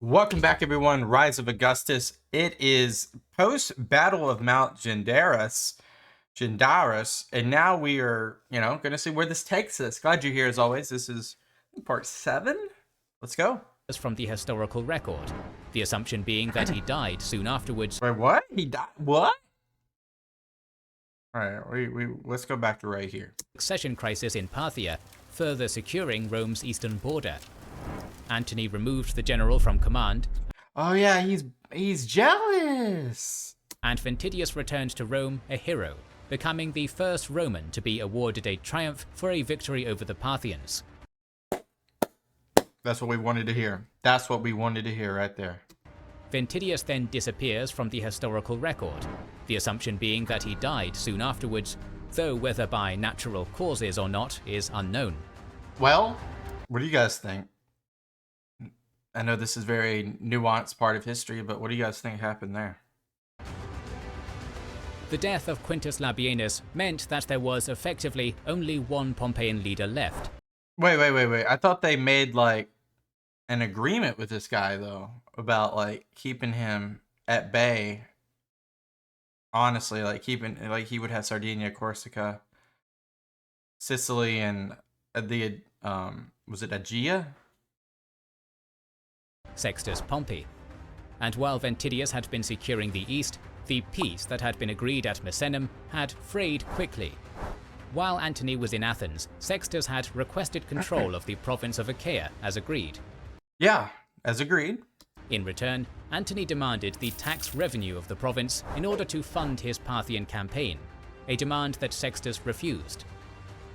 Welcome back, everyone. Rise of Augustus. It is post-Battle of Mount Gendarus, and now we are, going to see where this takes us. Glad you're here, as always. This is part 7. Let's go. From the historical record, the assumption being that he died soon afterwards. Wait, what? He died? What? All right, let's go back to right here. Succession crisis in Parthia, further securing Rome's eastern border. Antony removed the general from command. Oh yeah, he's jealous. And Ventidius returned to Rome a hero, becoming the first Roman to be awarded a triumph for a victory over the Parthians. That's what we wanted to hear. That's what we wanted to hear right there. Ventidius then disappears from the historical record, the assumption being that he died soon afterwards, though whether by natural causes or not is unknown. Well, what do you guys think? I know this is a very nuanced part of history, but what do you guys think happened there? The death of Quintus Labienus meant that there was effectively only one Pompeian leader left. Wait. I thought they made like an agreement with this guy though about like keeping him at bay. Honestly, like he would have Sardinia, Corsica, Sicily, and the was it Aegea? Sextus Pompey. And while Ventidius had been securing the east, the peace that had been agreed at Misenum had frayed quickly. While Antony was in Athens, Sextus had requested control of the province of Achaia as agreed. Yeah, as agreed. In return, Antony demanded the tax revenue of the province in order to fund his Parthian campaign, a demand that Sextus refused.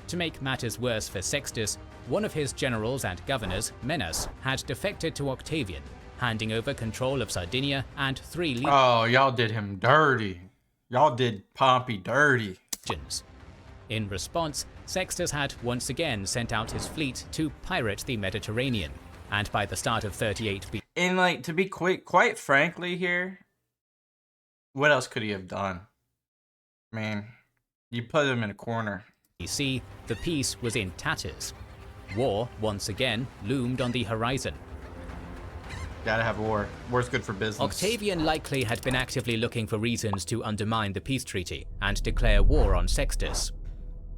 To make matters worse for Sextus, one of his generals and governors, Menas, had defected to Octavian, handing over control of Sardinia and 3 legions. Oh, y'all did him dirty. Y'all did Pompey dirty. In response, Sextus had once again sent out his fleet to pirate the Mediterranean, and by the start of 38 BC. And like, to be quite frankly here, what else could he have done? I mean, you put him in a corner. BC, the peace was in tatters. War, once again, loomed on the horizon. Gotta have war. War's good for business. Octavian likely had been actively looking for reasons to undermine the peace treaty and declare war on Sextus.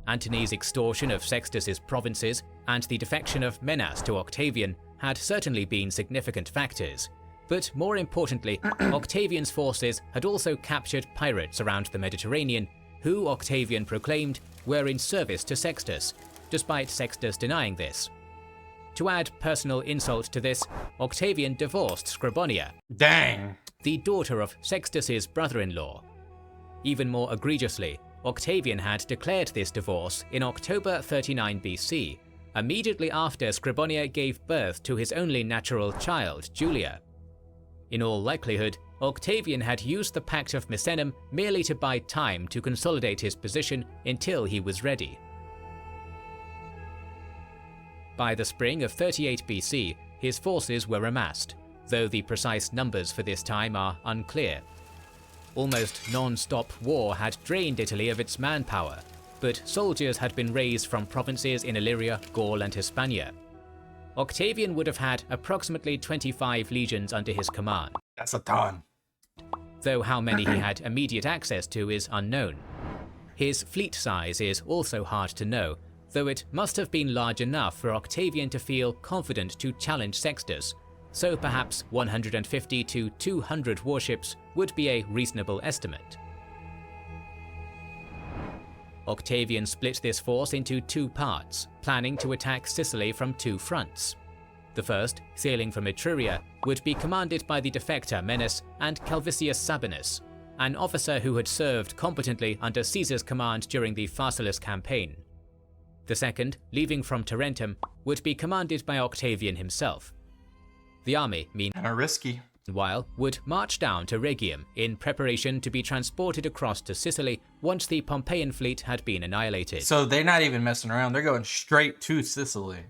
Antony's extortion of Sextus's provinces and the defection of Menas to Octavian had certainly been significant factors, but more importantly, Octavian's forces had also captured pirates around the Mediterranean who Octavian proclaimed were in service to Sextus, despite Sextus denying this. To add personal insult to this, Octavian divorced Scribonia, the daughter of Sextus's brother-in-law. Even more egregiously, Octavian had declared this divorce in October 39 BC, immediately after Scribonia gave birth to his only natural child, Julia. In all likelihood, Octavian had used the Pact of Misenum merely to buy time to consolidate his position until he was ready. By the spring of 38 BC, his forces were amassed, though the precise numbers for this time are unclear. Almost non-stop war had drained Italy of its manpower, but soldiers had been raised from provinces in Illyria, Gaul, and Hispania. Octavian would have had approximately 25 legions under his command. That's a ton. Though how many he had immediate access to is unknown. His fleet size is also hard to know, though it must have been large enough for Octavian to feel confident to challenge Sextus, so perhaps 150 to 200 warships would be a reasonable estimate. Octavian split this force into 2 parts, planning to attack Sicily from 2 fronts. The first, sailing from Etruria, would be commanded by the defector Menas and Calvisius Sabinus, an officer who had served competently under Caesar's command during the Pharsalus campaign. The second, leaving from Tarentum, would be commanded by Octavian himself. The army, meanwhile, would march down to Rhegium in preparation to be transported across to Sicily once the Pompeian fleet had been annihilated. So they're not even messing around, they're going straight to Sicily.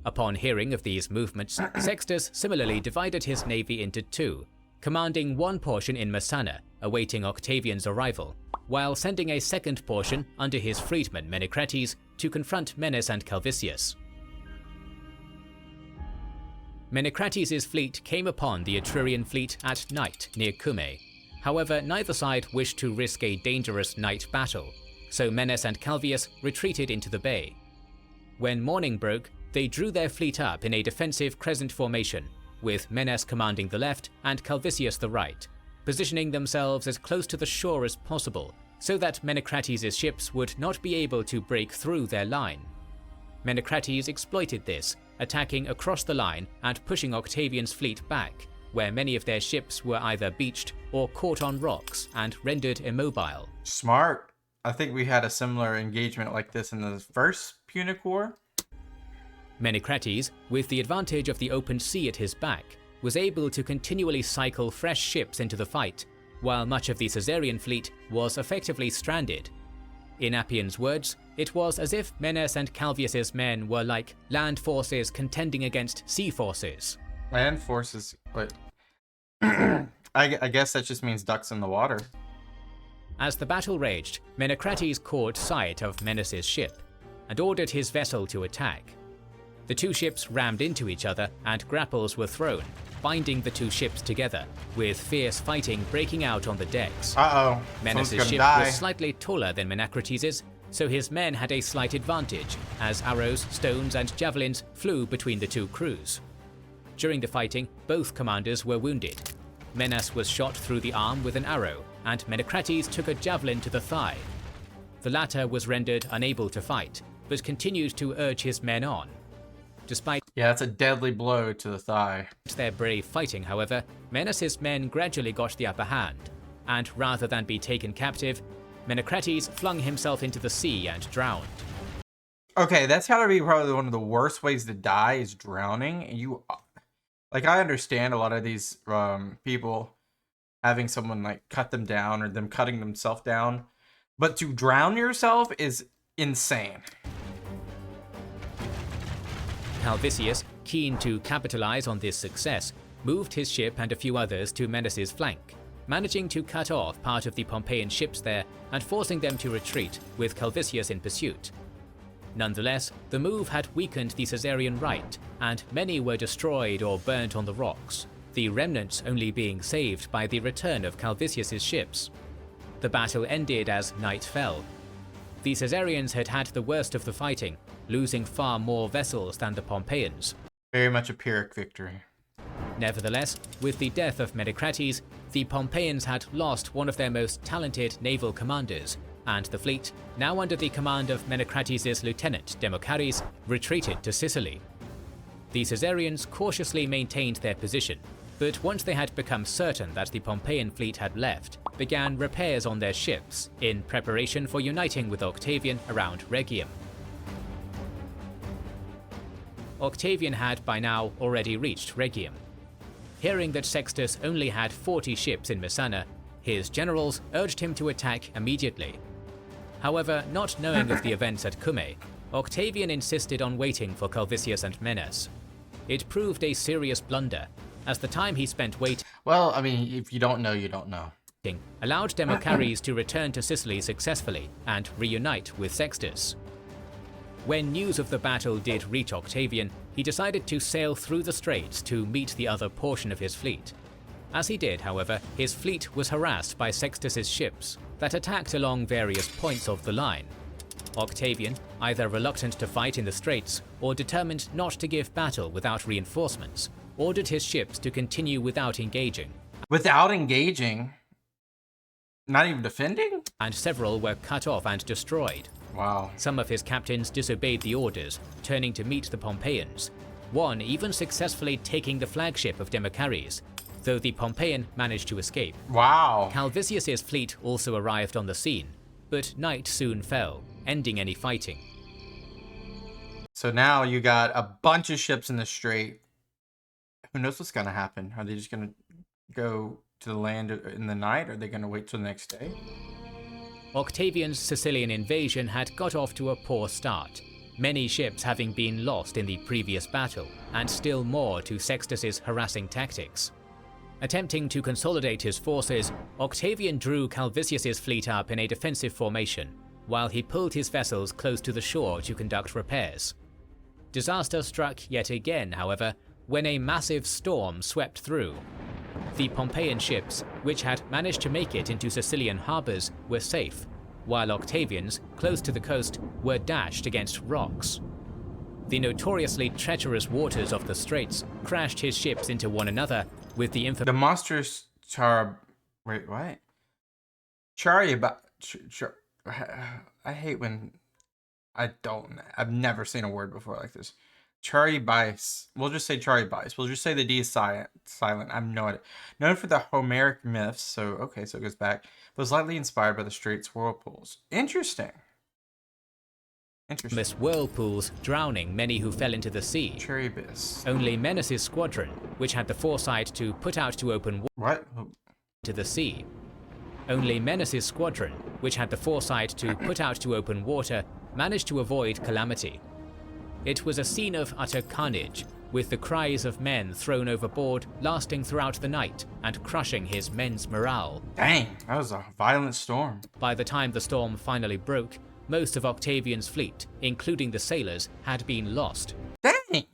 Upon hearing of these movements, Sextus similarly divided his navy into 2, commanding one portion in Messana, awaiting Octavian's arrival, while sending a second portion under his freedman Menecrates to confront Menas and Calvisius. Menecrates' fleet came upon the Etrurian fleet at night near Cumae. However, neither side wished to risk a dangerous night battle, so Menes and Calvius retreated into the bay. When morning broke, they drew their fleet up in a defensive crescent formation, with Menes commanding the left and Calvisius the right, positioning themselves as close to the shore as possible so that Menecrates' ships would not be able to break through their line. Menecrates exploited this, attacking across the line and pushing Octavian's fleet back, where many of their ships were either beached or caught on rocks and rendered immobile. Smart. I think we had a similar engagement like this in the first Punic War. Menecrates, with the advantage of the open sea at his back, was able to continually cycle fresh ships into the fight, while much of the Caesarian fleet was effectively stranded. In Appian's words, it was as if Menes and Calvius' men were like land forces contending against sea forces. Land forces, wait. I guess that just means ducks in the water. As the battle raged, Menecrates caught sight of Menes' ship and ordered his vessel to attack. The two ships rammed into each other and grapples were thrown, binding the two ships together, with fierce fighting breaking out on the decks. Uh-oh. Menes' ship was slightly taller than Menecrates', so his men had a slight advantage, as arrows, stones and javelins flew between the two crews. During the fighting, both commanders were wounded. Menes was shot through the arm with an arrow, and Menecrates took a javelin to the thigh. The latter was rendered unable to fight, but continued to urge his men on. Despite it's a deadly blow to the thigh. their brave fighting, however, Menes' men gradually got the upper hand, and rather than be taken captive, Menecrates flung himself into the sea and drowned. Okay, that's gotta be probably one of the worst ways to die, is drowning. I understand a lot of these people having someone like cut them down or them cutting themselves down, but to drown yourself is insane. Calvisius, keen to capitalize on this success, moved his ship and a few others to Menes' flank, managing to cut off part of the Pompeian ships there and forcing them to retreat, with Calvisius in pursuit. Nonetheless, the move had weakened the Caesarian right, and many were destroyed or burnt on the rocks, the remnants only being saved by the return of Calvisius' ships. The battle ended as night fell. The Caesarians had had the worst of the fighting, losing far more vessels than the Pompeians. Very much a Pyrrhic victory. Nevertheless, with the death of Menecrates, the Pompeians had lost one of their most talented naval commanders, and the fleet, now under the command of Menecrates' lieutenant Demochares, retreated to Sicily. The Caesarians cautiously maintained their position, but once they had become certain that the Pompeian fleet had left, began repairs on their ships in preparation for uniting with Octavian around Rhegium. Octavian had by now already reached Rhegium. Hearing that Sextus only had 40 ships in Messana, his generals urged him to attack immediately. However, not knowing of the events at Cumae, Octavian insisted on waiting for Calvisius and Menes. It proved a serious blunder, as the time he spent waiting if you don't know, you don't know. allowed Demochares to return to Sicily successfully and reunite with Sextus. When news of the battle did reach Octavian, he decided to sail through the straits to meet the other portion of his fleet. As he did, however, his fleet was harassed by Sextus' ships that attacked along various points of the line. Octavian, either reluctant to fight in the straits or determined not to give battle without reinforcements, ordered his ships to continue without engaging. Without engaging? Not even defending? And several were cut off and destroyed. Wow. Some of his captains disobeyed the orders, turning to meet the Pompeians, one even successfully taking the flagship of Demochares, though the Pompeian managed to escape. Wow. Calvisius' fleet also arrived on the scene, but night soon fell, ending any fighting. So now you got a bunch of ships in the strait. Who knows what's going to happen? Are they just going to go to the land in the night? Or are they going to wait till the next day? Octavian's Sicilian invasion had got off to a poor start, many ships having been lost in the previous battle, and still more to Sextus's harassing tactics. Attempting to consolidate his forces, Octavian drew Calvisius' fleet up in a defensive formation, while he pulled his vessels close to the shore to conduct repairs. Disaster struck yet again, however, when a massive storm swept through. The Pompeian ships, which had managed to make it into Sicilian harbours, were safe, while Octavian's, close to the coast, were dashed against rocks. The notoriously treacherous waters of the straits crashed his ships into one another, with the The monstrous wait, what? I hate when I've never seen a word before like this. Charibice. We'll just say Charibice. We'll just say the D is silent. I have no idea. Known for the Homeric myths, so it goes back. Was likely inspired by the Straits whirlpools. Interesting. Miss whirlpools drowning many who fell into the sea. Charybdis. Only Menace's squadron, which had the foresight to put out to open what? To the sea. Only Menace's squadron, which had the foresight to put out to open water, managed to avoid calamity. It was a scene of utter carnage, with the cries of men thrown overboard lasting throughout the night and crushing his men's morale. Dang, that was a violent storm. By the time the storm finally broke, most of Octavian's fleet, including the sailors, had been lost. Dang!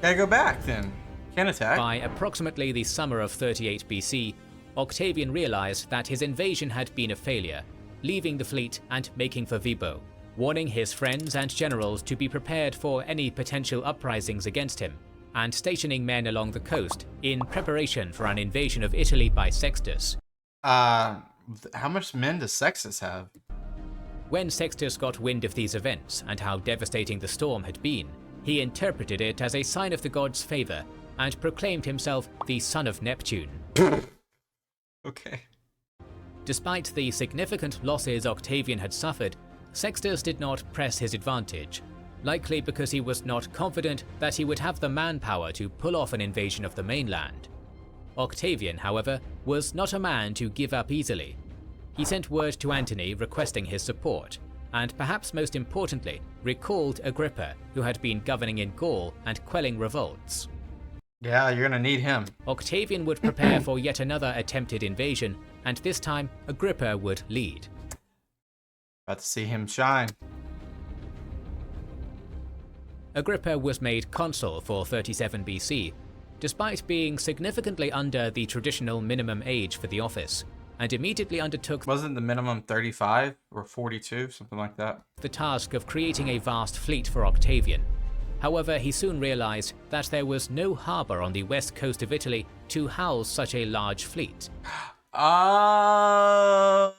Gotta go back then. Can't attack. By approximately the summer of 38 BC, Octavian realized that his invasion had been a failure, leaving the fleet and making for Vibo, warning his friends and generals to be prepared for any potential uprisings against him, and stationing men along the coast in preparation for an invasion of Italy by Sextus. How much men does Sextus have? When Sextus got wind of these events and how devastating the storm had been, he interpreted it as a sign of the gods' favor and proclaimed himself the son of Neptune. Okay. Despite the significant losses Octavian had suffered, Sextus did not press his advantage, likely because he was not confident that he would have the manpower to pull off an invasion of the mainland. Octavian, however, was not a man to give up easily. He sent word to Antony requesting his support, and perhaps most importantly, recalled Agrippa, who had been governing in Gaul and quelling revolts. Yeah, you're gonna need him. Octavian would prepare for yet another attempted invasion, and this time Agrippa would lead. About to see him shine. Agrippa was made consul for 37 BC, despite being significantly under the traditional minimum age for the office, and immediately undertook Wasn't the minimum 35 or 42, something like that? The task of creating a vast fleet for Octavian. However, he soon realized that there was no harbor on the west coast of Italy to house such a large fleet. Oh,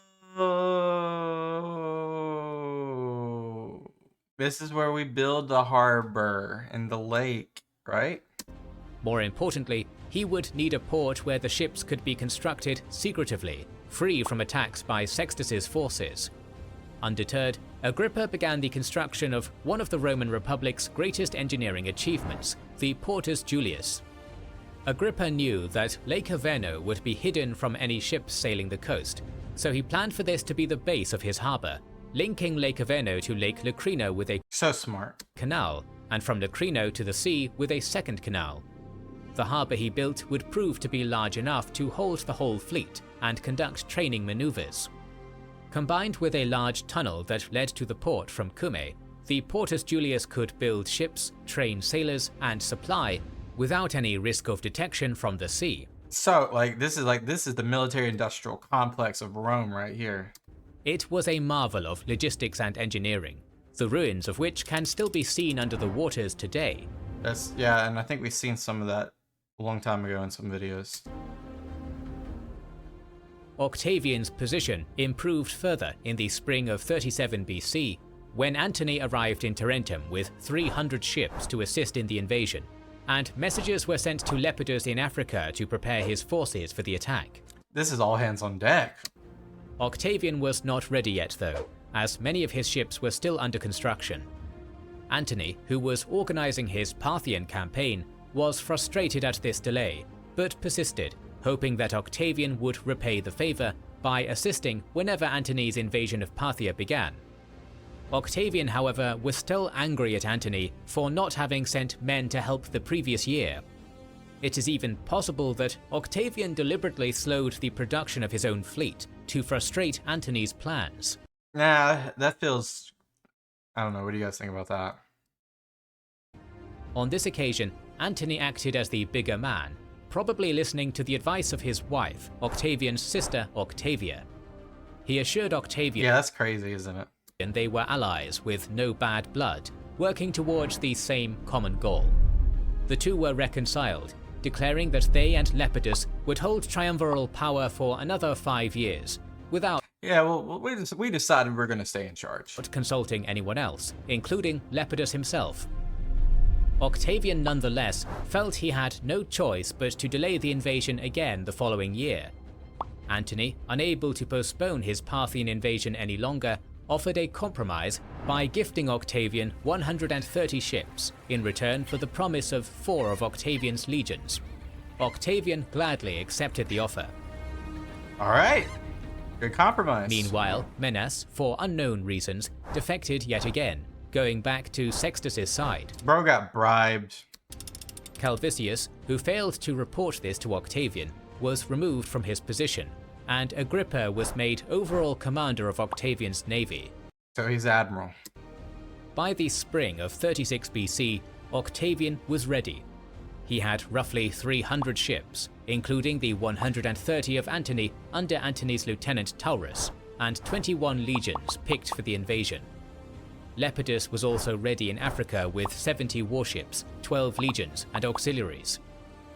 this is where we build the harbor and the lake, right? More importantly, he would need a port where the ships could be constructed secretively, free from attacks by Sextus's forces. Undeterred, Agrippa began the construction of one of the Roman Republic's greatest engineering achievements, the Portus Julius. Agrippa knew that Lake Averno would be hidden from any ships sailing the coast, so he planned for this to be the base of his harbor, linking Lake Averno to Lake Lucrino with a canal, and from Lucrino to the sea with a second canal. The harbor he built would prove to be large enough to hold the whole fleet and conduct training maneuvers. Combined with a large tunnel that led to the port from Cumae, the Portus Julius could build ships, train sailors, and supply without any risk of detection from the sea. So, this is the military-industrial complex of Rome right here. It was a marvel of logistics and engineering, the ruins of which can still be seen under the waters today. Yeah, and I think we've seen some of that a long time ago in some videos. Octavian's position improved further in the spring of 37 BC, when Antony arrived in Tarentum with 300 ships to assist in the invasion, and messages were sent to Lepidus in Africa to prepare his forces for the attack. This is all hands on deck. Octavian was not ready yet though, as many of his ships were still under construction. Antony, who was organizing his Parthian campaign, was frustrated at this delay, but persisted, hoping that Octavian would repay the favor by assisting whenever Antony's invasion of Parthia began. Octavian, however, was still angry at Antony for not having sent men to help the previous year. It is even possible that Octavian deliberately slowed the production of his own fleet to frustrate Antony's plans. Nah, that feels... I don't know, what do you guys think about that? On this occasion, Antony acted as the bigger man, probably listening to the advice of his wife, Octavian's sister Octavia. He assured Octavian, yeah, that's crazy, isn't it? and they were allies with no bad blood, working towards the same common goal. The two were reconciled, declaring that they and Lepidus would hold triumviral power for another 5 years, without Yeah, well, we decided we're going to stay in charge. consulting anyone else, including Lepidus himself. Octavian nonetheless felt he had no choice but to delay the invasion again the following year. Antony, unable to postpone his Parthian invasion any longer, offered a compromise by gifting Octavian 130 ships in return for the promise of 4 of Octavian's legions. Octavian gladly accepted the offer. All right. Good compromise. Meanwhile, Menas, for unknown reasons, defected yet again, going back to Sextus's side. Bro got bribed. Calvisius, who failed to report this to Octavian, was removed from his position, and Agrippa was made overall commander of Octavian's navy. So he's admiral. By the spring of 36 BC, Octavian was ready. He had roughly 300 ships, including the 130 of Antony under Antony's lieutenant Taurus, and 21 legions picked for the invasion. Lepidus was also ready in Africa with 70 warships, 12 legions, and auxiliaries.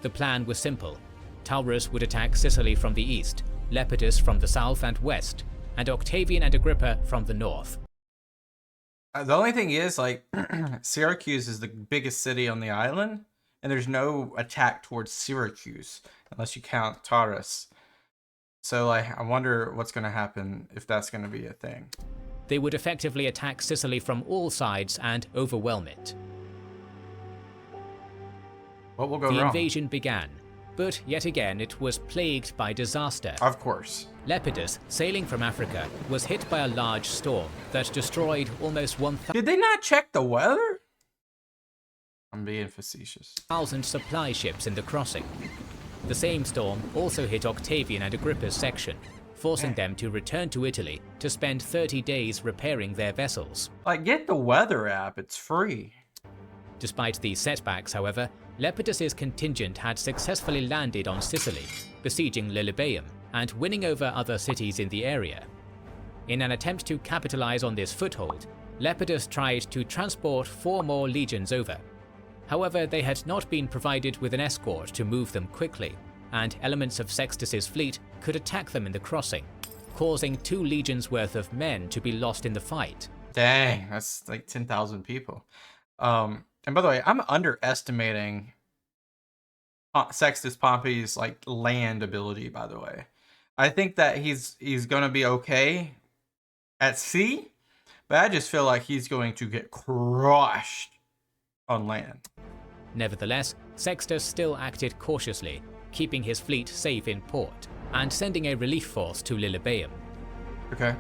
The plan was simple. Taurus would attack Sicily from the east, Lepidus from the south and west, and Octavian and Agrippa from the north. The only thing is, like, Syracuse is the biggest city on the island, and there's no attack towards Syracuse unless you count Taurus. So, like, I wonder what's going to happen if that's going to be a thing. They would effectively attack Sicily from all sides and overwhelm it. What will go The wrong? invasion began, but yet again it was plagued by disaster. Of course. Lepidus, sailing from Africa, was hit by a large storm that destroyed almost 1,000 Did they not check the weather? I'm being facetious. supply ships in the crossing. The same storm also hit Octavian and Agrippa's section, forcing them to return to Italy to spend 30 days repairing their vessels. Like, get the weather app, it's free. Despite these setbacks, however, Lepidus's contingent had successfully landed on Sicily, besieging Lilybaeum and winning over other cities in the area. In an attempt to capitalize on this foothold, Lepidus tried to transport 4 more legions over. However, they had not been provided with an escort to move them quickly, and elements of Sextus's fleet could attack them in the crossing, causing 2 legions worth of men to be lost in the fight. Dang, that's like 10,000 people. And by the way, I'm underestimating Sextus Pompey's like land ability, by the way. I think that he's going to be okay at sea, but I just feel like he's going to get crushed on land. Nevertheless, Sextus still acted cautiously, keeping his fleet safe in port, and sending a relief force to Lilybaeum. Okay.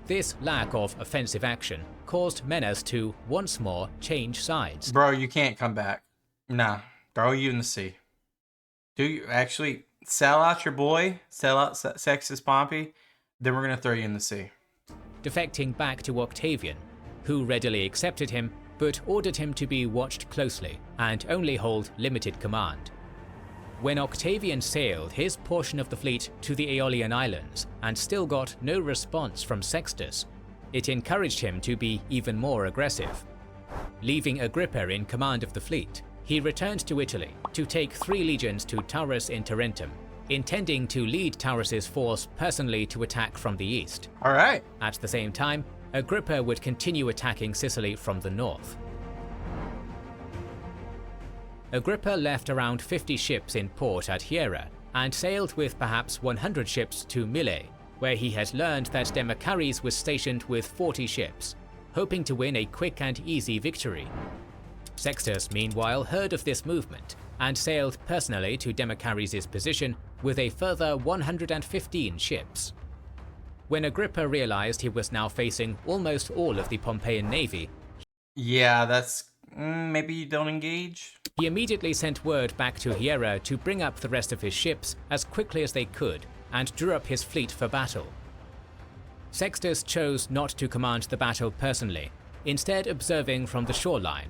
This lack of offensive action caused Menas to, once more, change sides. Bro, you can't come back. Nah, throw you in the sea. Do you actually sell out your boy, sell out Sextus Pompey, then we're going to throw you in the sea. Defecting back to Octavian, who readily accepted him, but ordered him to be watched closely and only hold limited command. When Octavian sailed his portion of the fleet to the Aeolian Islands and still got no response from Sextus, it encouraged him to be even more aggressive. Leaving Agrippa in command of the fleet, he returned to Italy to take 3 legions to Taurus in Tarentum, intending to lead Taurus's force personally to attack from the east. All right. At the same time, Agrippa would continue attacking Sicily from the north. Agrippa left around 50 ships in port at Hiera and sailed with perhaps 100 ships to Mille, where he had learned that Demochares was stationed with 40 ships, hoping to win a quick and easy victory. Sextus, meanwhile, heard of this movement and sailed personally to Demochares' position with a further 115 ships. When Agrippa realized he was now facing almost all of the Pompeian navy, Yeah, that's... maybe you don't engage? he immediately sent word back to Hiera to bring up the rest of his ships as quickly as they could and drew up his fleet for battle. Sextus chose not to command the battle personally, instead observing from the shoreline.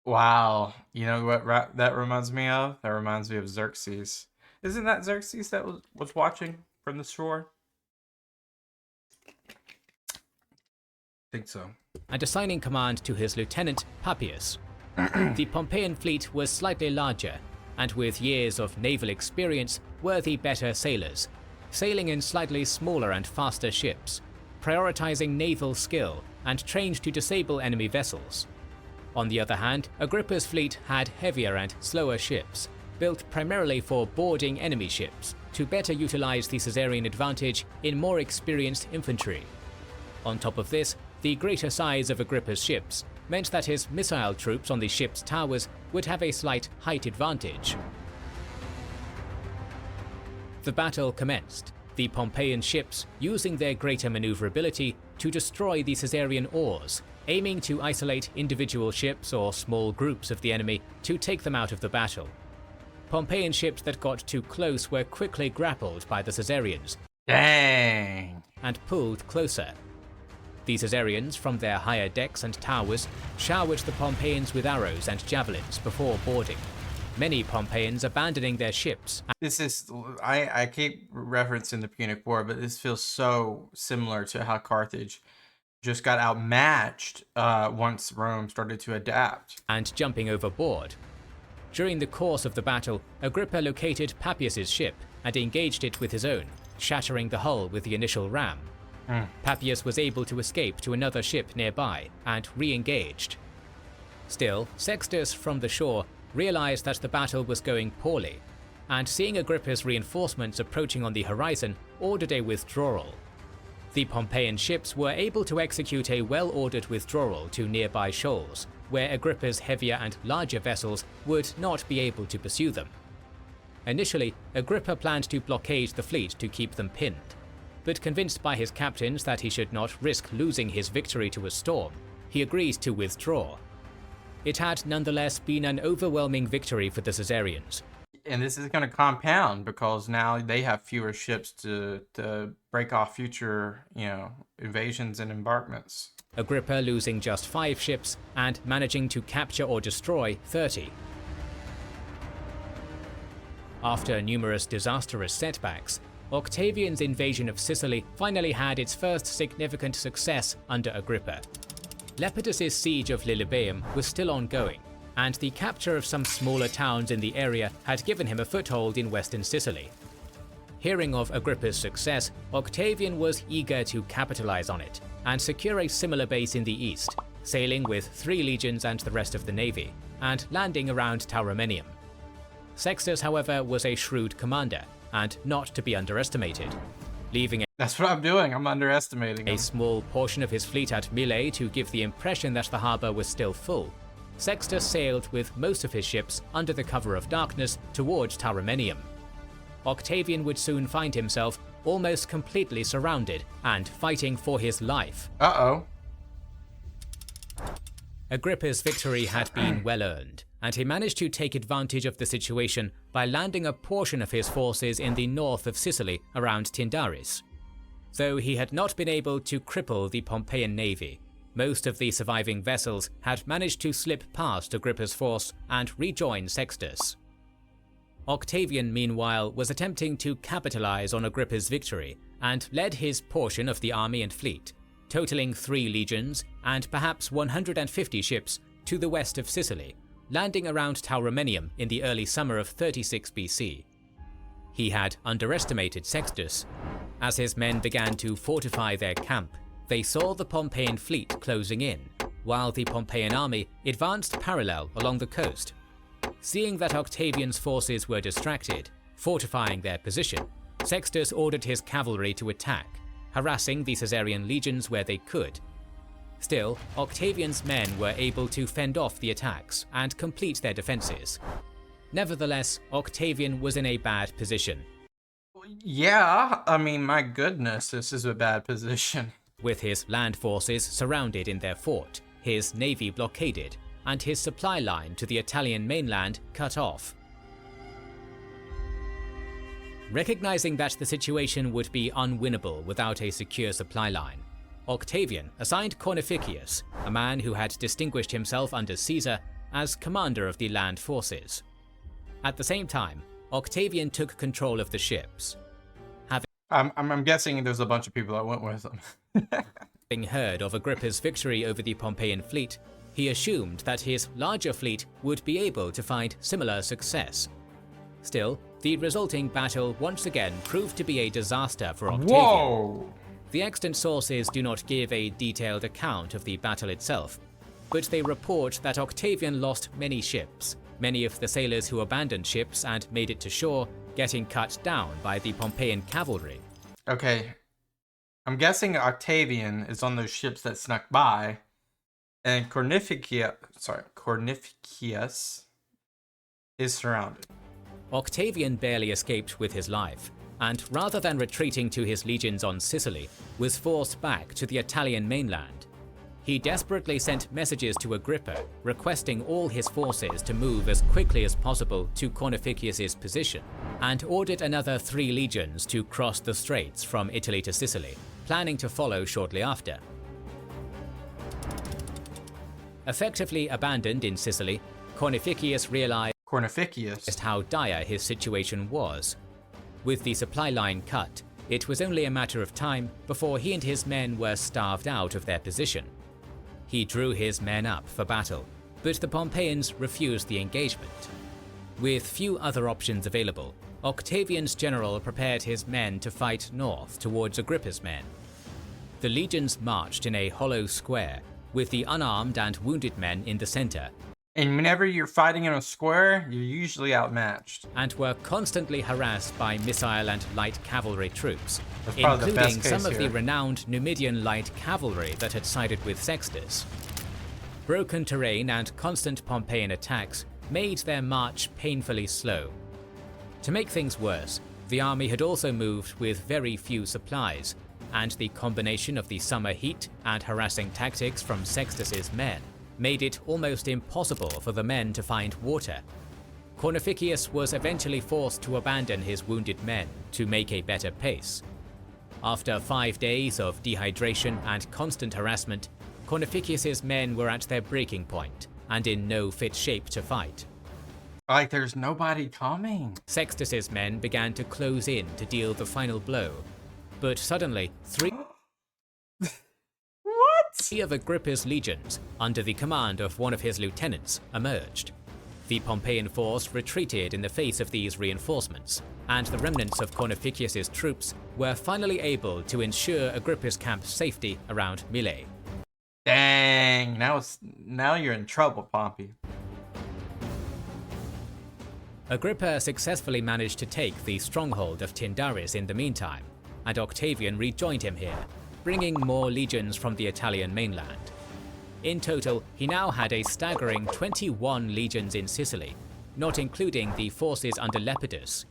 Wow. You know what that reminds me of? That reminds me of Xerxes. Isn't that Xerxes that was watching from the shore? I think so. And assigning command to his lieutenant, Papias. The Pompeian fleet was slightly larger, and with years of naval experience, were the better sailors, sailing in slightly smaller and faster ships, prioritizing naval skill, and trained to disable enemy vessels. On the other hand, Agrippa's fleet had heavier and slower ships, built primarily for boarding enemy ships, to better utilize the Caesarian advantage in more experienced infantry. On top of this, the greater size of Agrippa's ships meant that his missile troops on the ship's towers would have a slight height advantage. The battle commenced, the Pompeian ships using their greater maneuverability to destroy the Caesarian oars, aiming to isolate individual ships or small groups of the enemy to take them out of the battle. Pompeian ships that got too close were quickly grappled by the Caesarians. Dang! And pulled closer. The Caesarians, from their higher decks and towers, showered the Pompeians with arrows and javelins before boarding, many Pompeians abandoning their ships. This is, I keep referencing the Punic War, but this feels so similar to how Carthage just got outmatched once Rome started to adapt. And jumping overboard. During the course of the battle, Agrippa located Papias's ship and engaged it with his own, shattering the hull with the initial ram. Papias was able to escape to another ship nearby and re-engaged. Still, Sextus from the shore realized that the battle was going poorly, and seeing Agrippa's reinforcements approaching on the horizon, ordered a withdrawal. The Pompeian ships were able to execute a well-ordered withdrawal to nearby shoals, where Agrippa's heavier and larger vessels would not be able to pursue them. Initially, Agrippa planned to blockade the fleet to keep them pinned, but convinced by his captains that he should not risk losing his victory to a storm, he agreed to withdraw. It had nonetheless been an overwhelming victory for the Caesarians. And this is going to compound because now they have fewer ships to break off future, invasions and embarkments. Agrippa losing just 5 ships and managing to capture or destroy 30. After numerous disastrous setbacks, Octavian's invasion of Sicily finally had its first significant success under Agrippa. Lepidus's siege of Lilybaeum was still ongoing, and the capture of some smaller towns in the area had given him a foothold in western Sicily. Hearing of Agrippa's success, Octavian was eager to capitalize on it and secure a similar base in the east, sailing with 3 legions and the rest of the navy, and landing around Tauromenium. Sextus, however, was a shrewd commander, and not to be underestimated, leaving That's what I'm doing, I'm underestimating him. A small portion of his fleet at Mylae to give the impression that the harbour was still full. Sextus sailed with most of his ships under the cover of darkness towards Tauromenium. Octavian would soon find himself almost completely surrounded and fighting for his life. Uh-oh. Agrippa's victory had been well earned, and he managed to take advantage of the situation by landing a portion of his forces in the north of Sicily around Tyndaris. Though he had not been able to cripple the Pompeian navy, most of the surviving vessels had managed to slip past Agrippa's force and rejoin Sextus. Octavian, meanwhile, was attempting to capitalize on Agrippa's victory and led his portion of the army and fleet, totaling 3 legions and perhaps 150 ships, to the west of Sicily, landing around Tauromenium in the early summer of 36 BC. He had underestimated Sextus. As his men began to fortify their camp, they saw the Pompeian fleet closing in, while the Pompeian army advanced parallel along the coast. Seeing that Octavian's forces were distracted, fortifying their position, Sextus ordered his cavalry to attack, harassing the Caesarian legions where they could. Still, Octavian's men were able to fend off the attacks and complete their defenses. Nevertheless, Octavian was in a bad position. Yeah, I mean, my goodness, this is a bad position. With his land forces surrounded in their fort, his navy blockaded, and his supply line to the Italian mainland cut off. Recognizing that the situation would be unwinnable without a secure supply line, Octavian assigned Cornificius, a man who had distinguished himself under Caesar, as commander of the land forces. At the same time, Octavian took control of the ships. I'm guessing there's a bunch of people that went with him. Having heard of Agrippa's victory over the Pompeian fleet, he assumed that his larger fleet would be able to find similar success. Still, the resulting battle once again proved to be a disaster for Octavian. Whoa! The extant sources do not give a detailed account of the battle itself, but they report that Octavian lost many ships, many of the sailors who abandoned ships and made it to shore getting cut down by the Pompeian cavalry. Okay, I'm guessing Octavian is on those ships that snuck by, and Cornificius is surrounded. Octavian barely escaped with his life, and rather than retreating to his legions on Sicily, was forced back to the Italian mainland. He desperately sent messages to Agrippa, requesting all his forces to move as quickly as possible to Cornificius's position, and ordered another 3 legions to cross the straits from Italy to Sicily, planning to follow shortly after. Effectively abandoned in Sicily, Cornificius realized just how dire his situation was. With the supply line cut, it was only a matter of time before he and his men were starved out of their position. He drew his men up for battle, but the Pompeians refused the engagement. With few other options available, Octavian's general prepared his men to fight north towards Agrippa's men. The legions marched in a hollow square, with the unarmed and wounded men in the center. And whenever you're fighting in a square, you're usually outmatched. And were constantly harassed by missile and light cavalry troops, That's including some of the renowned Numidian light cavalry that had sided with Sextus. Broken terrain and constant Pompeian attacks made their march painfully slow. To make things worse, the army had also moved with very few supplies, and the combination of the summer heat and harassing tactics from Sextus's men made it almost impossible for the men to find water. Cornificius was eventually forced to abandon his wounded men to make a better pace. After 5 days of dehydration and constant harassment, Cornificius's men were at their breaking point and in no fit shape to fight. Like there's nobody coming. Sextus's men began to close in to deal the final blow, but suddenly 3 of Agrippa's legions, under the command of one of his lieutenants, emerged. The Pompeian force retreated in the face of these reinforcements, and the remnants of Cornificius's troops were finally able to ensure Agrippa's camp's safety around Mille. Dang, now you're in trouble, Pompey. Agrippa successfully managed to take the stronghold of Tyndaris in the meantime, and Octavian rejoined him here, bringing more legions from the Italian mainland. In total, he now had a staggering 21 legions in Sicily, not including the forces under Lepidus.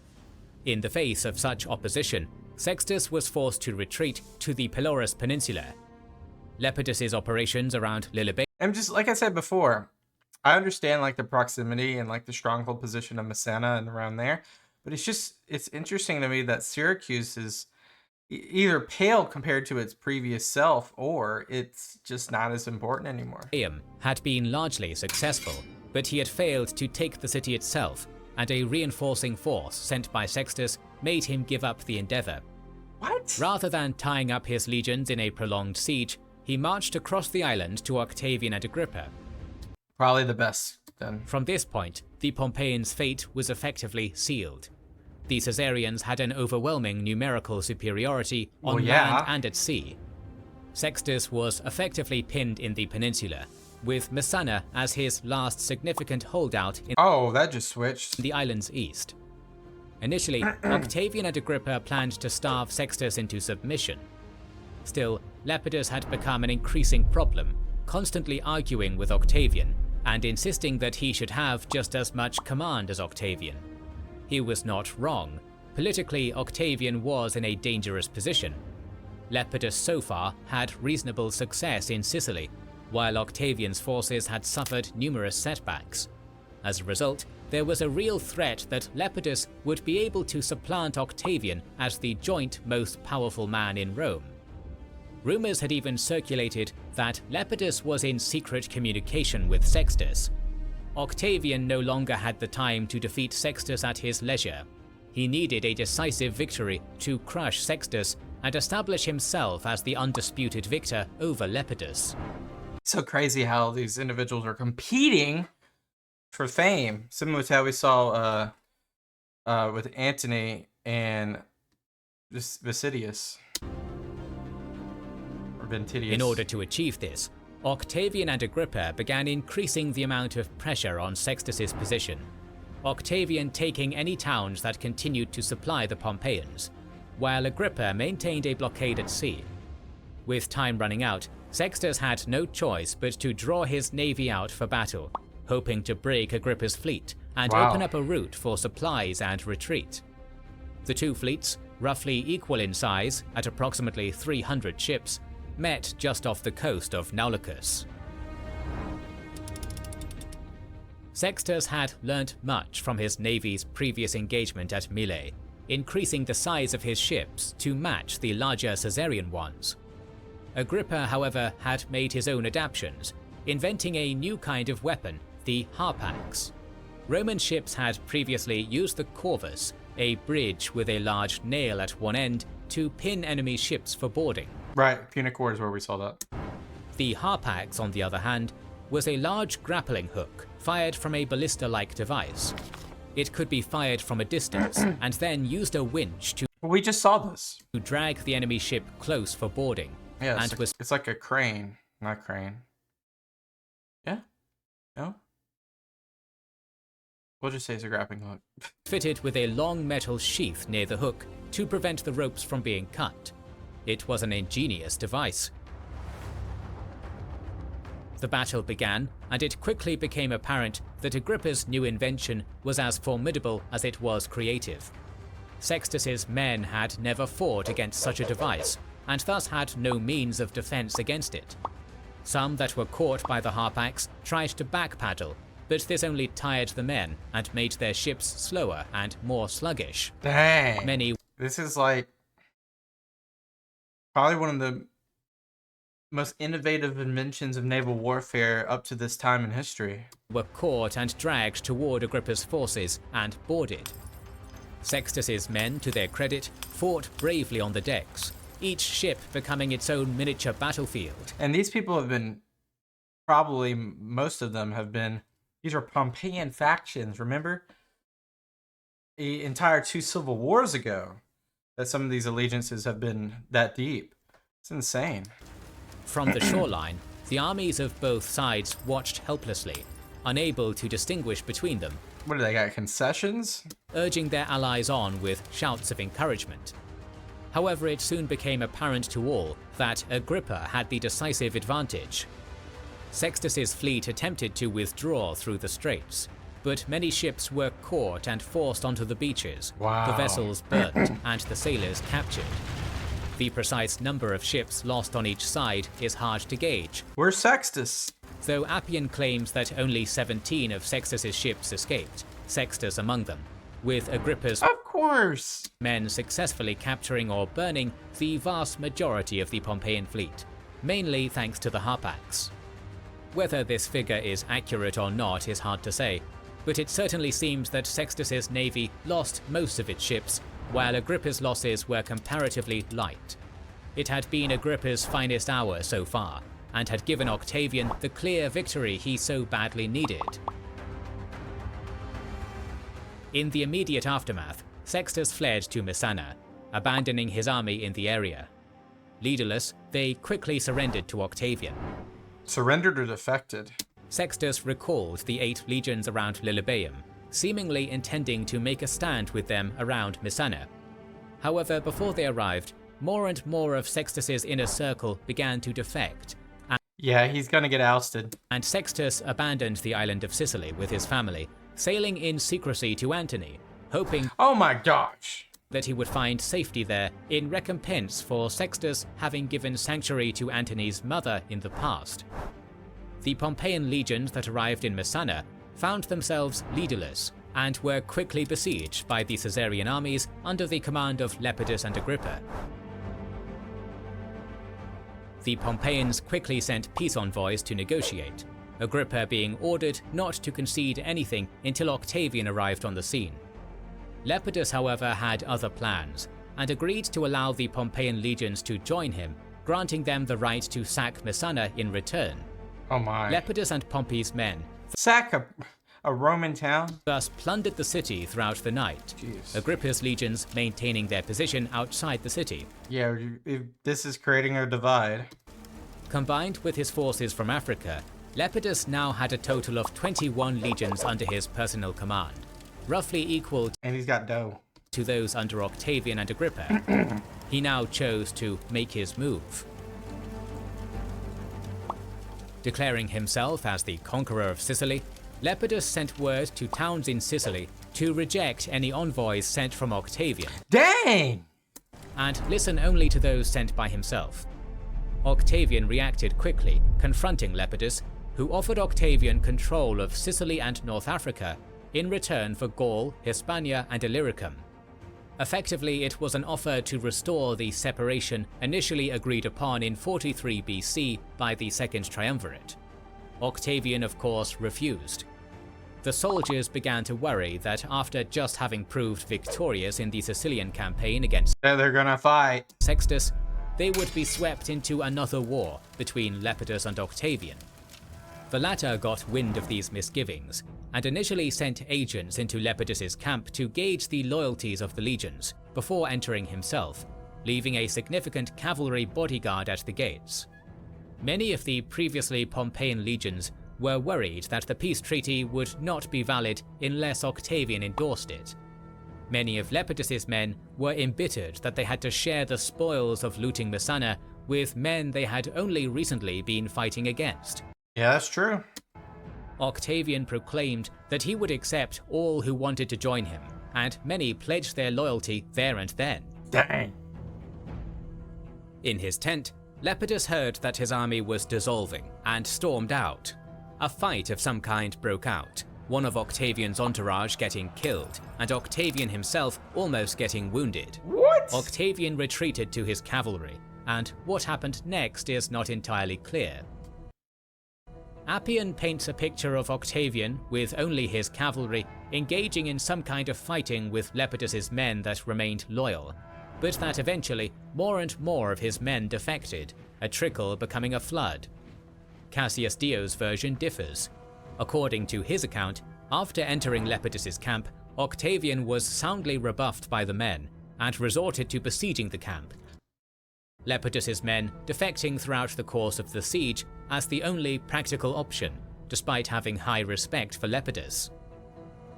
In the face of such opposition, Sextus was forced to retreat to the Pelorus Peninsula. Lepidus's operations around Lilybaeum. And just like I said before, I understand like the proximity and like the stronghold position of Messana and around there, but it's interesting to me that Syracuse is either pale compared to its previous self, or it's just not as important anymore. Had been largely successful, but he had failed to take the city itself, and a reinforcing force sent by Sextus made him give up the endeavor. What? Rather than tying up his legions in a prolonged siege, he marched across the island to Octavian and Agrippa. Probably the best, then. From this point, the Pompeians' fate was effectively sealed. The Caesarians had an overwhelming numerical superiority on land and at sea. Sextus was effectively pinned in the peninsula, with Messana as his last significant holdout in that just switched. the island's east. Initially, Octavian and Agrippa planned to starve Sextus into submission. Still, Lepidus had become an increasing problem, constantly arguing with Octavian and insisting that he should have just as much command as Octavian. He was not wrong. Politically, Octavian was in a dangerous position. Lepidus so far had reasonable success in Sicily, while Octavian's forces had suffered numerous setbacks. As a result, there was a real threat that Lepidus would be able to supplant Octavian as the joint most powerful man in Rome. Rumors had even circulated that Lepidus was in secret communication with Sextus. Octavian no longer had the time to defeat Sextus at his leisure. He needed a decisive victory to crush Sextus and establish himself as the undisputed victor over Lepidus. So crazy how these individuals are competing for fame, similar to how we saw with Antony and Vitidius. Or Ventidius. In order to achieve this, Octavian and Agrippa began increasing the amount of pressure on Sextus's position, Octavian taking any towns that continued to supply the Pompeians, while Agrippa maintained a blockade at sea. With time running out, Sextus had no choice but to draw his navy out for battle, hoping to break Agrippa's fleet and open up a route for supplies and retreat. The two fleets, roughly equal in size at approximately 300 ships, met just off the coast of Naulicus. Sextus had learnt much from his navy's previous engagement at Mylae, increasing the size of his ships to match the larger Caesarian ones. Agrippa, however, had made his own adaptations, inventing a new kind of weapon, the harpax. Roman ships had previously used the corvus, a bridge with a large nail at one end, to pin enemy ships for boarding. Right, Punic is where we saw that. The harpax, on the other hand, was a large grappling hook fired from a ballista-like device. It could be fired from a distance and then used a winch to We just saw this. drag the enemy ship close for boarding. Yeah, and it's like a crane, not crane. Yeah? No? We'll just say it's a grappling hook. fitted with a long metal sheath near the hook to prevent the ropes from being cut. It was an ingenious device. The battle began, and it quickly became apparent that Agrippa's new invention was as formidable as it was creative. Sextus's men had never fought against such a device, and thus had no means of defense against it. Some that were caught by the harpax tried to backpaddle, but this only tired the men and made their ships slower and more sluggish. Dang. This is like probably one of the most innovative inventions of naval warfare up to this time in history. Were caught and dragged toward Agrippa's forces and boarded. Sextus's men, to their credit, fought bravely on the decks, each ship becoming its own miniature battlefield. And these people have been, probably most of them have been, these are Pompeian factions, remember? The entire 2 civil wars ago, that some of these allegiances have been that deep. It's insane. From the shoreline, the armies of both sides watched helplessly, unable to distinguish between them. What do they got, concessions? Urging their allies on with shouts of encouragement. However, it soon became apparent to all that Agrippa had the decisive advantage. Sextus's fleet attempted to withdraw through the straits, but many ships were caught and forced onto the beaches, the vessels burnt, and the sailors captured. The precise number of ships lost on each side is hard to gauge. Where's Sextus? Though Appian claims that only 17 of Sextus's ships escaped, Sextus among them, with Agrippa's men successfully capturing or burning the vast majority of the Pompeian fleet, mainly thanks to the harpax. Whether this figure is accurate or not is hard to say, but it certainly seems that Sextus's navy lost most of its ships, while Agrippa's losses were comparatively light. It had been Agrippa's finest hour so far, and had given Octavian the clear victory he so badly needed. In the immediate aftermath, Sextus fled to Messana, abandoning his army in the area. Leaderless, they quickly surrendered to Octavian. Surrendered or defected? Sextus recalled the 8 legions around Lilybaeum, seemingly intending to make a stand with them around Messana. However, before they arrived, more and more of Sextus's inner circle began to defect. Yeah, he's gonna get ousted. And Sextus abandoned the island of Sicily with his family, sailing in secrecy to Antony, hoping oh my gosh, that he would find safety there in recompense for Sextus having given sanctuary to Antony's mother in the past. The Pompeian legions that arrived in Messana found themselves leaderless and were quickly besieged by the Caesarian armies under the command of Lepidus and Agrippa. The Pompeians quickly sent peace envoys to negotiate. Agrippa being ordered not to concede anything until Octavian arrived on the scene. Lepidus, however, had other plans, and agreed to allow the Pompeian legions to join him, granting them the right to sack Messana in return. Oh my. Lepidus and Pompey's men Sack a Roman town? thus plundered the city throughout the night, Jeez. Agrippa's legions maintaining their position outside the city. Yeah, this is creating a divide. Combined with his forces from Africa, Lepidus now had a total of 21 legions under his personal command, roughly equal And he's got dough. to those under Octavian and Agrippa. He now chose to make his move. Declaring himself as the conqueror of Sicily, Lepidus sent word to towns in Sicily to reject any envoys sent from Octavian, Dang! and listen only to those sent by himself. Octavian reacted quickly, confronting Lepidus, who offered Octavian control of Sicily and North Africa in return for Gaul, Hispania, and Illyricum. Effectively, it was an offer to restore the separation initially agreed upon in 43 BC by the Second Triumvirate. Octavian, of course, refused. The soldiers began to worry that after just having proved victorious in the Sicilian campaign against They're gonna fight. Sextus, they would be swept into another war between Lepidus and Octavian. The latter got wind of these misgivings, and initially sent agents into Lepidus's camp to gauge the loyalties of the legions before entering himself, leaving a significant cavalry bodyguard at the gates. Many of the previously Pompeian legions were worried that the peace treaty would not be valid unless Octavian endorsed it. Many of Lepidus's men were embittered that they had to share the spoils of looting Messana with men they had only recently been fighting against. Yeah, that's true. Octavian proclaimed that he would accept all who wanted to join him, and many pledged their loyalty there and then. Dang. In his tent, Lepidus heard that his army was dissolving and stormed out. A fight of some kind broke out, one of Octavian's entourage getting killed, and Octavian himself almost getting wounded. What? Octavian retreated to his cavalry, and what happened next is not entirely clear. Appian paints a picture of Octavian with only his cavalry engaging in some kind of fighting with Lepidus's men that remained loyal, but that eventually more and more of his men defected, a trickle becoming a flood. Cassius Dio's version differs. According to his account, after entering Lepidus's camp, Octavian was soundly rebuffed by the men and resorted to besieging the camp, Lepidus's men defecting throughout the course of the siege as the only practical option, despite having high respect for Lepidus.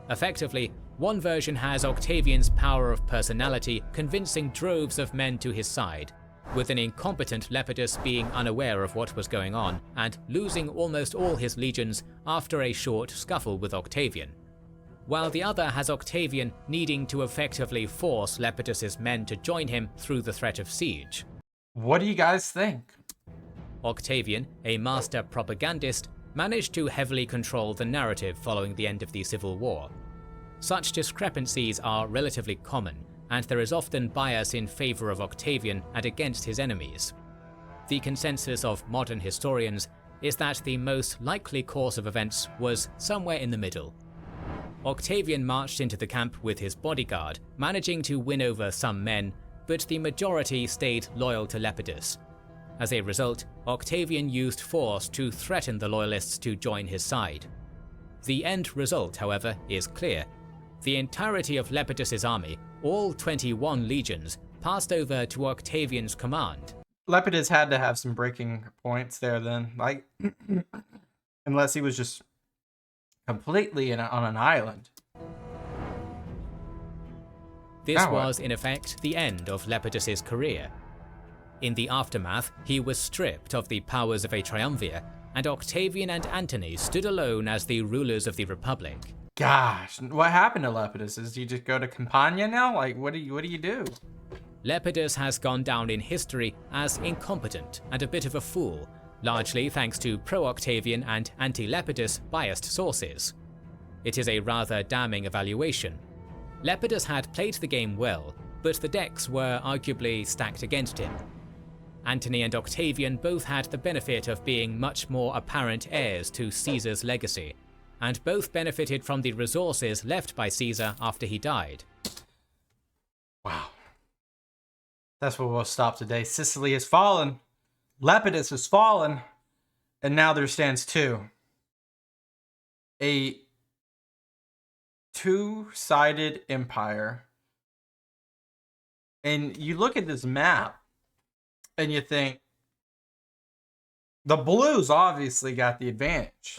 Effectively, one version has Octavian's power of personality convincing droves of men to his side, with an incompetent Lepidus being unaware of what was going on and losing almost all his legions after a short scuffle with Octavian, while the other has Octavian needing to effectively force Lepidus's men to join him through the threat of siege. What do you guys think? Octavian, a master propagandist, managed to heavily control the narrative following the end of the Civil War. Such discrepancies are relatively common, and there is often bias in favor of Octavian and against his enemies. The consensus of modern historians is that the most likely course of events was somewhere in the middle. Octavian marched into the camp with his bodyguard, managing to win over some men, but the majority stayed loyal to Lepidus. As a result, Octavian used force to threaten the loyalists to join his side. The end result, however, is clear. The entirety of Lepidus's army, all 21 legions, passed over to Octavian's command. Lepidus had to have some breaking points there then, like, unless he was just completely on an island. This was, in effect, the end of Lepidus's career. In the aftermath, he was stripped of the powers of a triumvir, and Octavian and Antony stood alone as the rulers of the Republic. Gosh, what happened to Lepidus? Does he just go to Campania now? Like, what do you do? Lepidus has gone down in history as incompetent and a bit of a fool, largely thanks to pro-Octavian and anti-Lepidus biased sources. It is a rather damning evaluation. Lepidus had played the game well, but the decks were arguably stacked against him. Antony and Octavian both had the benefit of being much more apparent heirs to Caesar's legacy, and both benefited from the resources left by Caesar after he died. Wow. That's where we'll stop today. Sicily has fallen. Lepidus has fallen. And now there stands two. A two-sided empire. And you look at this map and you think the Blues obviously got the advantage.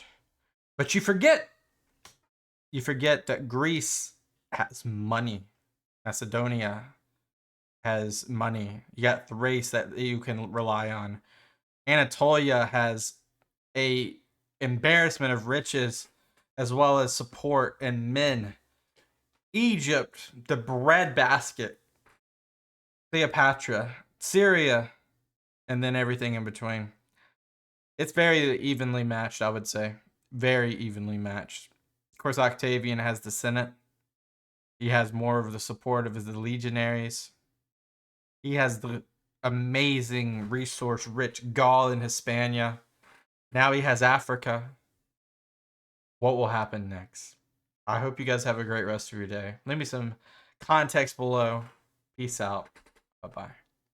But you forget that Greece has money. Macedonia has money. You got Thrace that you can rely on. Anatolia has a embarrassment of riches as well as support and men. Egypt, the breadbasket. Cleopatra, Syria, and then everything in between. It's very evenly matched, I would say. Very evenly matched. Of course, Octavian has the Senate. He has more of the support of his legionaries. He has the amazing resource-rich Gaul and Hispania. Now he has Africa. What will happen next? I hope you guys have a great rest of your day. Leave me some context below. Peace out. Bye-bye.